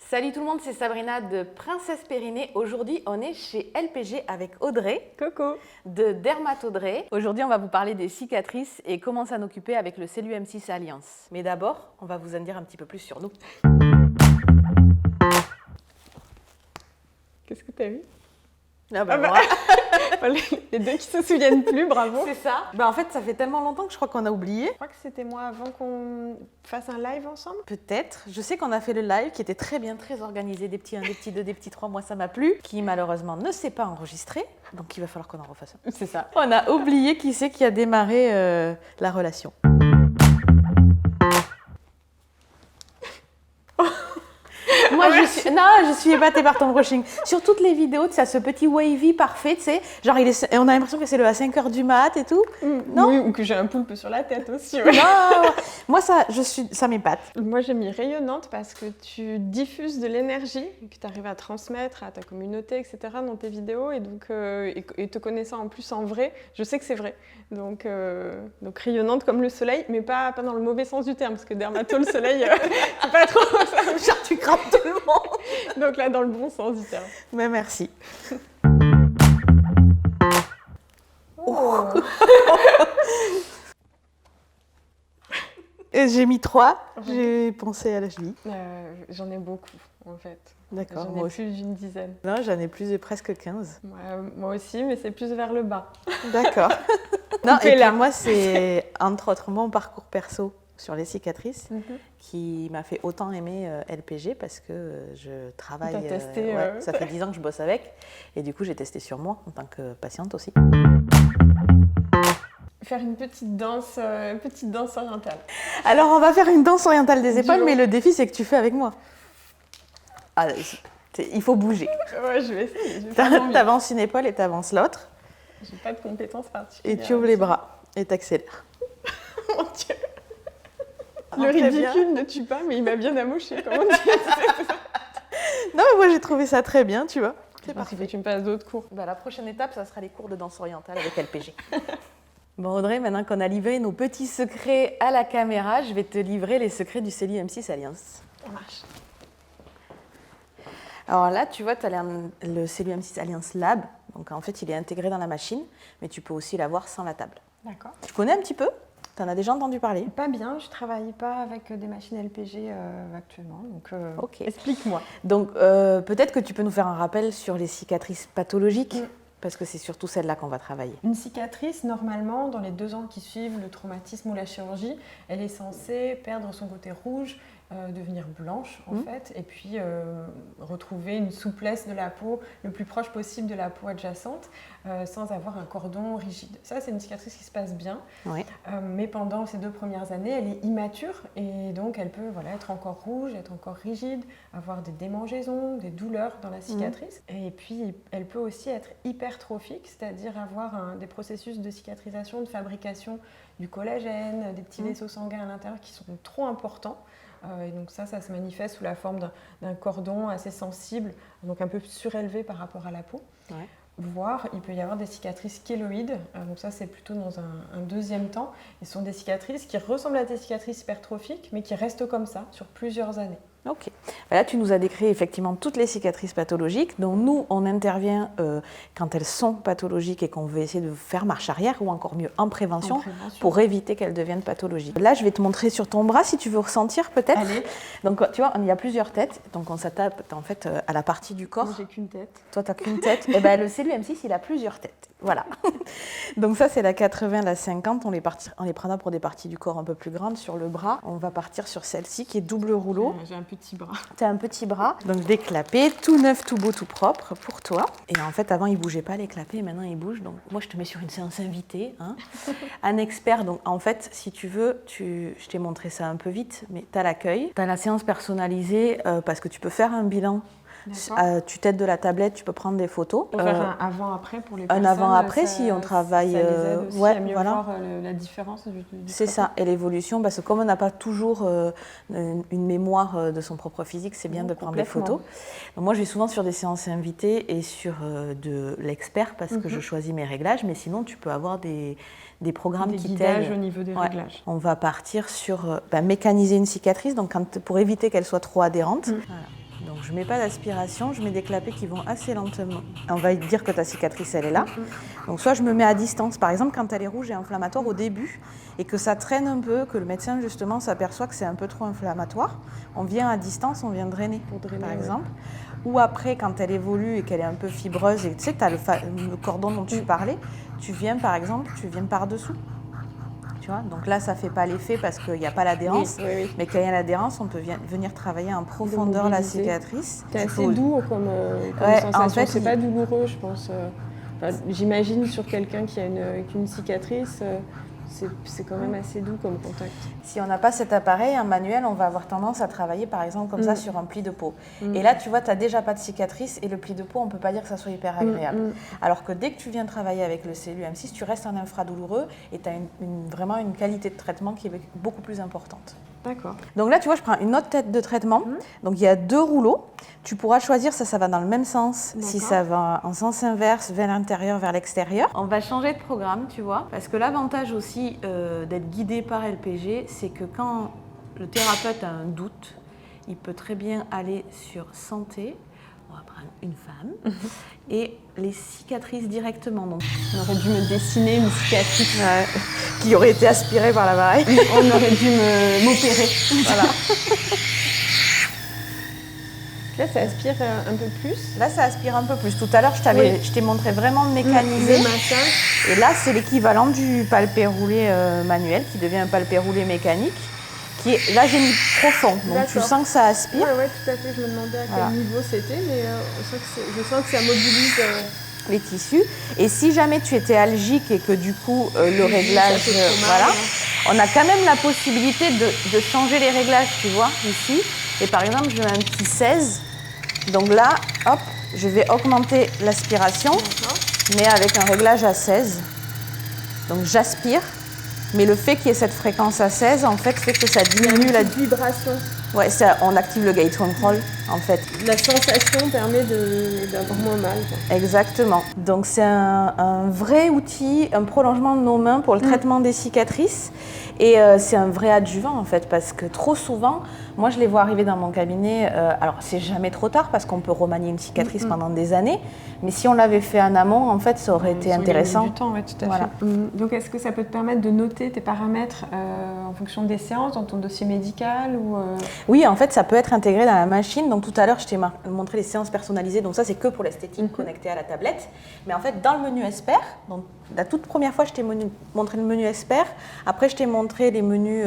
Salut tout le monde, c'est Sabrina de Princesse Périnée. Aujourd'hui, on est chez LPG avec Audrey. Coco De Dermat Audrey. Aujourd'hui, on va vous parler des cicatrices et comment s'en occuper avec le Cellum M6 Alliance. Mais d'abord, on va vous en dire un petit peu plus sur nous. Qu'est-ce que t'as vu? Ah bah, Les deux qui se souviennent plus, bravo. c'est ça. Bah en fait, ça fait tellement longtemps que je crois qu'on a oublié. Je crois que c'était moi avant qu'on fasse un live ensemble. Peut-être. Je sais qu'on a fait le live qui était très bien, très organisé, des petits 1, des petits 2, des petits 3. Moi, ça m'a plu. Qui malheureusement ne s'est pas enregistré. Donc il va falloir qu'on en refasse un. C'est ça. On a oublié qui c'est qui a démarré la relation. Moi, je suis épatée par ton brushing. Sur toutes les vidéos, tu as ce petit wavy parfait, tu sais. Genre, et on a l'impression que c'est à 5h du mat et tout. Non. Oui, ou que j'ai un poulpe sur la tête aussi. Ouais. Non. Moi, ça m'épate. Moi, j'ai mis rayonnante parce que tu diffuses de l'énergie que tu arrives à transmettre à ta communauté, etc. dans tes vidéos. Et donc, et te connaissant en plus en vrai, je sais que c'est vrai. Donc rayonnante comme le soleil, mais pas dans le mauvais sens du terme, parce que dermato, le soleil, c'est pas trop ça. Genre, tu crames tout le monde. Donc là, dans le bon sens du terme. Mais merci. Oh. Et j'ai mis 3, j'ai pensé à la cheville. J'en ai beaucoup, en fait. D'accord, J'en ai plus d'une dizaine. Non, j'en ai plus de presque 15. Moi aussi, mais c'est plus vers le bas. D'accord. Non, et puis moi, c'est entre autres mon parcours perso sur les cicatrices qui m'a fait autant aimer LPG parce que je travaille. T'as testé, ça fait 10 ans que je bosse avec et du coup, j'ai testé sur moi en tant que patiente aussi. Faire une petite danse orientale. Alors, on va faire une danse orientale des épaules, mais le défi, c'est que tu fais avec moi. Ah, il faut bouger. Ouais, je vais essayer. T'avances une épaule et t'avances l'autre. J'ai pas de compétences particulières. Et tu ouvres les bras et t'accélères. Mon Dieu. Le ridicule ne tue pas, mais il m'a bien amoché. Comment tu Non, mais moi, j'ai trouvé ça très bien, tu vois. C'est parfait. Que tu me passes d'autres cours. Bah, la prochaine étape, ça sera les cours de danse orientale avec LPG. Bon Audrey, maintenant qu'on a livré nos petits secrets à la caméra, je vais te livrer les secrets du Cellum M6 Alliance. Ça marche. Alors là, tu vois, tu as le Cellum M6 Alliance Lab. Donc en fait, il est intégré dans la machine, mais tu peux aussi l'avoir sans la table. D'accord. Tu connais un petit peu? Tu en as déjà entendu parler? Pas bien, je ne travaille pas avec des machines LPG actuellement, donc Ok. Explique-moi. Donc peut-être que tu peux nous faire un rappel sur les cicatrices pathologiques, parce que c'est surtout celles-là qu'on va travailler. Une cicatrice, normalement, dans les 2 ans qui suivent le traumatisme ou la chirurgie, elle est censée perdre son côté rouge, devenir blanche en fait, et puis retrouver une souplesse de la peau le plus proche possible de la peau adjacente, sans avoir un cordon rigide. Ça, c'est une cicatrice qui se passe bien, mais pendant ces 2 premières années, elle est immature, et donc elle peut être encore rouge, être encore rigide, avoir des démangeaisons, des douleurs dans la cicatrice, et puis elle peut aussi être hypertrophique, c'est-à-dire avoir des processus de cicatrisation, de fabrication du collagène, des petits vaisseaux sanguins à l'intérieur qui sont trop importants. Et donc ça se manifeste sous la forme d'un cordon assez sensible, donc un peu surélevé par rapport à la peau. Voire, il peut y avoir des cicatrices kéloïdes, donc ça c'est plutôt dans un deuxième temps. Et ce sont des cicatrices qui ressemblent à des cicatrices hypertrophiques, mais qui restent comme ça sur plusieurs années. Ok. Là, tu nous as décrit effectivement toutes les cicatrices pathologiques. Donc nous, on intervient quand elles sont pathologiques et qu'on veut essayer de faire marche arrière, ou encore mieux en prévention, pour éviter qu'elles deviennent pathologiques. Là, je vais te montrer sur ton bras si tu veux ressentir peut-être. Allez. Donc tu vois, il y a plusieurs têtes. Donc on s'attaque en fait à la partie du corps. Moi, j'ai qu'une tête. Toi, tu n'as qu'une tête. Et ben le Cellum M6, il a plusieurs têtes. Voilà. Donc ça, c'est la 80, la 50. On les prendra pour des parties du corps un peu plus grandes. Sur le bras, on va partir sur celle-ci qui est double rouleau. J'ai un petit bras. Tu as un petit bras, donc déclapé, tout neuf, tout beau, tout propre pour toi. Et en fait, avant, il ne bougeait pas les clapets, maintenant, il bouge. Donc moi, je te mets sur une séance invitée. Un expert, donc en fait, si tu veux, je t'ai montré ça un peu vite, mais tu as l'accueil, tu as la séance personnalisée parce que tu peux faire un bilan. Tu t'aides de la tablette, tu peux prendre des photos. On va faire un avant-après pour les personnes. Un avant-après, si on travaille. Ça les aide aussi à mieux voir la différence du c'est ça, et l'évolution, parce que comme on n'a pas toujours une mémoire de son propre physique, c'est bien de prendre des photos. Donc moi, je vais souvent sur des séances invitées et sur de l'expert parce que je choisis mes réglages, mais sinon, tu peux avoir des programmes qui t'aident. Au niveau des réglages. On va partir sur mécaniser une cicatrice, donc pour éviter qu'elle soit trop adhérente. Voilà. Donc je ne mets pas d'aspiration, je mets des clapets qui vont assez lentement. On va dire que ta cicatrice, elle est là. Donc soit je me mets à distance, par exemple quand elle est rouge et inflammatoire au début, et que ça traîne un peu, que le médecin justement s'aperçoit que c'est un peu trop inflammatoire, on vient à distance, on vient drainer, par exemple. Ou après, quand elle évolue et qu'elle est un peu fibreuse, et tu sais, tu as le cordon dont tu parlais, tu viens par exemple, tu viens par-dessous. Tu vois, donc là, ça ne fait pas l'effet parce qu'il n'y a pas l'adhérence. Mais quand il y a l'adhérence, on peut venir travailler en profondeur la cicatrice. C'est assez doux comme sensation. En fait, c'est pas douloureux, je pense. J'imagine sur quelqu'un qui a une cicatrice, c'est quand même assez doux comme contact. Si on n'a pas cet appareil, un manuel, on va avoir tendance à travailler par exemple comme ça sur un pli de peau. Et là, tu vois, tu n'as déjà pas de cicatrice et le pli de peau, on ne peut pas dire que ça soit hyper agréable. Alors que dès que tu viens travailler avec le CLU-M6, tu restes en infradouloureux et tu as vraiment une qualité de traitement qui est beaucoup plus importante. D'accord. Donc là, tu vois, je prends une autre tête de traitement. Donc il y a 2 rouleaux. Tu pourras choisir, ça va dans le même sens. Si ça va en sens inverse, vers l'intérieur, vers l'extérieur. On va changer de programme, tu vois. Parce que l'avantage aussi d'être guidé par LPG, c'est que quand le thérapeute a un doute, il peut très bien aller sur santé. On va prendre une femme et les cicatrices directement. Donc, on aurait dû me dessiner une cicatrice qui aurait été aspirée par l'appareil. On aurait dû m'opérer. Voilà. Là, ça aspire un peu plus. Là, ça aspire un peu plus. Tout à l'heure, je t'ai montré vraiment mécanisé. Le massage. Et là, c'est l'équivalent du palpé roulé manuel qui devient un palpé roulé mécanique. Là, j'ai mis profond, donc tu sens que ça aspire. Oui, tout à fait. Je me demandais à quel niveau c'était, mais je sens que ça mobilise les tissus. Et si jamais tu étais algique et que du coup, le réglage, voilà, on a quand même la possibilité de changer les réglages, tu vois, ici. Et par exemple, je mets un petit 16. Donc là, hop, je vais augmenter l'aspiration, mais avec un réglage à 16. Donc j'aspire. Mais le fait qu'il y ait cette fréquence à 16, en fait, fait que ça diminue la vibration. Ouais, on active le gate control, en fait. La sensation permet d'avoir moins mal. Quoi. Exactement. Donc c'est un vrai outil, un prolongement de nos mains pour le traitement des cicatrices. Et c'est un vrai adjuvant, en fait, parce que trop souvent, moi, je les vois arriver dans mon cabinet. Alors, c'est jamais trop tard, parce qu'on peut remanier une cicatrice pendant des années. Mais si on l'avait fait en amont, en fait, ça aurait été intéressant. Du temps, ouais, tout à fait. Donc, est-ce que ça peut te permettre de noter tes paramètres en fonction des séances, dans ton dossier médical ou Oui, en fait, ça peut être intégré dans la machine. Donc, tout à l'heure, je t'ai montré les séances personnalisées. Donc, ça, c'est que pour l'esthétique connectée à la tablette. Mais en fait, dans le menu expert, donc, la toute première fois, je t'ai montré le menu expert. Après, je t'ai montré les menus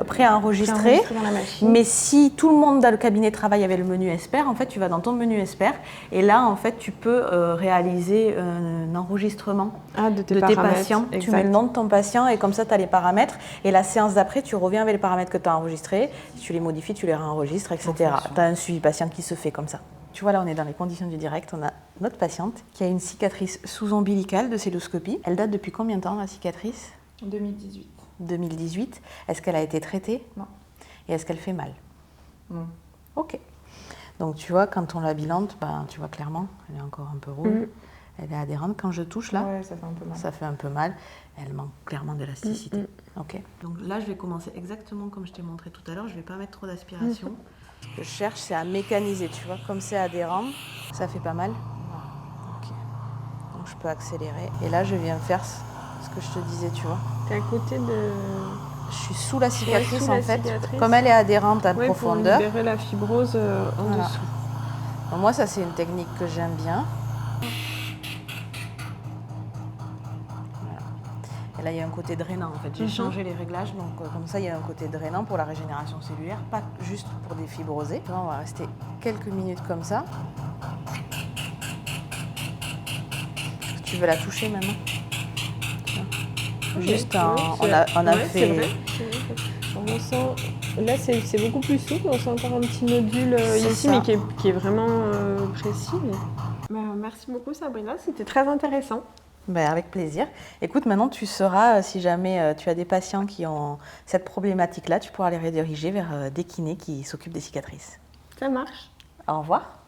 préenregistrés. Dans la machine. Mais si tout le monde dans le cabinet travaille avec le menu expert, en fait, tu vas dans ton menu expert. Et là, en fait, tu peux réaliser un enregistrement de tes patients. Exact. Tu mets le nom de ton patient et comme ça, tu as les paramètres. Et la séance d'après, tu reviens avec les paramètres que tu as enregistrés. Si tu les modifies, tu les réenregistres, etc. Tu as un suivi patient qui se fait comme ça. Tu vois, là, on est dans les conditions du direct. On a notre patiente qui a une cicatrice sous-ombilicale de cystoscopie. Elle date depuis combien de temps, la cicatrice ? 2018. 2018. Est-ce qu'elle a été traitée ? Non. Et est-ce qu'elle fait mal ? Non. Ok. Donc, tu vois, quand on la bilante, tu vois clairement, elle est encore un peu rouge. Elle est adhérente. Quand je touche, là, ça fait un peu mal. Ça fait un peu mal. Elle manque clairement d'élasticité. Ok. Donc là, je vais commencer exactement comme je t'ai montré tout à l'heure. Je ne vais pas mettre trop d'aspiration. Ce que je cherche, c'est à mécaniser, tu vois. Comme c'est adhérent, ça fait pas mal. Ok. Donc je peux accélérer. Et là, je viens faire ce que je te disais, tu vois. T'es à côté de... Je suis sous la cicatrice, en fait. Comme elle est adhérente à profondeur. Pour libérer la fibrose en dessous. Donc moi, ça, c'est une technique que j'aime bien. Là, il y a un côté drainant, en fait. J'ai changé les réglages, donc comme ça, il y a un côté drainant pour la régénération cellulaire, pas juste pour des fibrosés. Là, on va rester quelques minutes comme ça. Tu veux la toucher maintenant ? Juste, on a fait... C'est vrai. On sent... Là, c'est beaucoup plus souple. On sent encore un petit nodule ici, mais qui est vraiment précis. Mais... merci beaucoup, Sabrina. C'était très intéressant. Avec plaisir. Écoute, maintenant tu sauras, si jamais tu as des patients qui ont cette problématique-là, tu pourras les rediriger vers des kinés qui s'occupent des cicatrices. Ça marche. Au revoir.